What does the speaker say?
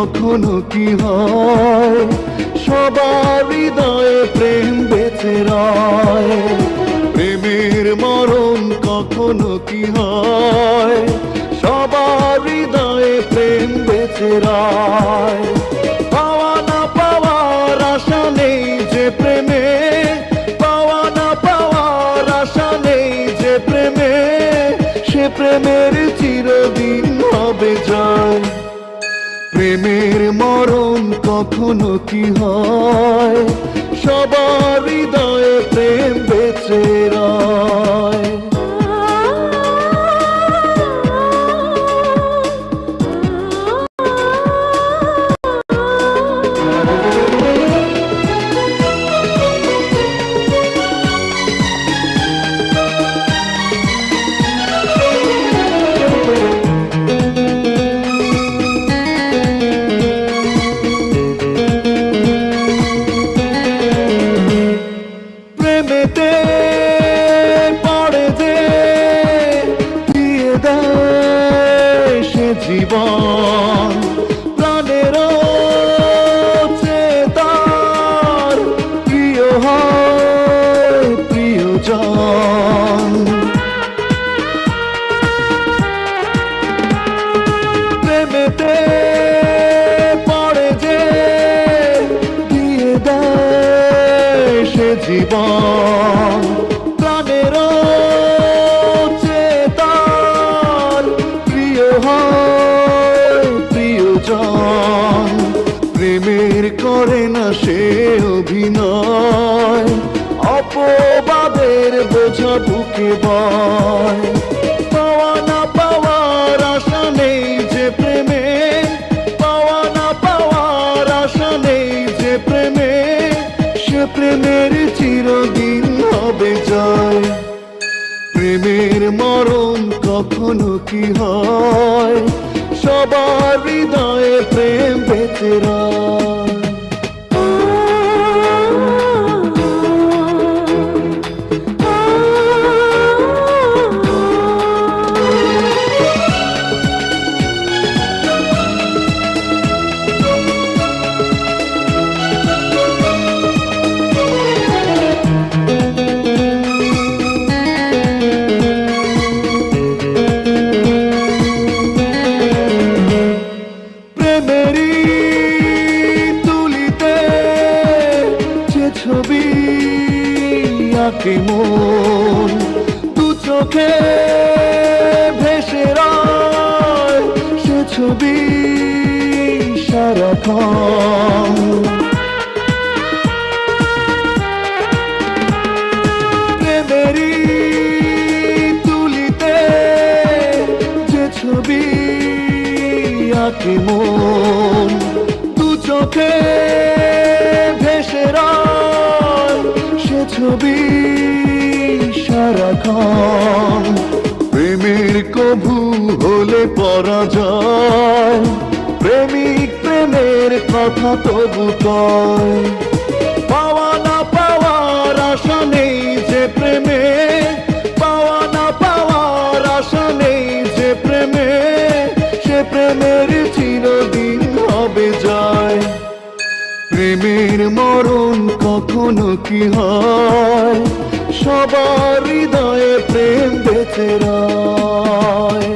কখনো কি হয়, সবার হৃদয়ে প্রেম বেঁচে রয়। প্রেমের মরণ কখনো কি হয়, সবার হৃদয়ে প্রেম বেঁচে রয়। পাওয়া না পাওয়ার আশা নেই যে প্রেমে, পাওয়া না পাওয়ার আশা নেই যে প্রেমে, সে প্রেমের চিরদিন হবে জয়। প্রেমের মরণ কখনো কি হয়, সবার হৃদয়ে প্রেম বেঁচে রয়। প্রেমেতে পড়ে যে দিয়ে দেয় সে জীবন, প্রাণের চেতার প্রিয় হয় প্রিয়জন। প্রেমেতে পড়ে যে দিয়ে দেয় সে জীবন, প্রাণের চেতার প্রিয় হয় প্রিয়জন। প্রেমের করে না সে অভিনয়, অপবাদের বোঝা বুকে বয়। পাওয়া না পাওয়ার আশা নেই যে প্রেমে, পাওয়া না পাওয়ার আশা নেই যে প্রেমে, সে প্রেমের চিরদিন হবে জয়। প্রেমের মরণ কখনো কি হয়, সবার হৃদয়ে প্রেম বেঁচে রয়। প্রেমেরই তুলিতে যে ছবি আঁকে মন, দু চোখে ভেসে রয় সে ছবি সারাক্ষণ। প্রেমেরই তুলিতে যে ছবি আঁকে মন, দু চোখে ভেসে রয় সে ছবি সারাক্ষণ। প্রেমের কভু হলে পরাজয়, প্রেমিক প্রেমের কথা তবু কয়। পাওয়া না পাওয়ার আশা নেই যে প্রেমে, পাওয়া না পাওয়ার আশা নেই যে প্রেমে, সে প্রেমের চিরদিন হবে জয়। প্রেমের মরণ কখনো কি হয়, সবার হৃদয়ে প্রেম বেঁচে রয়।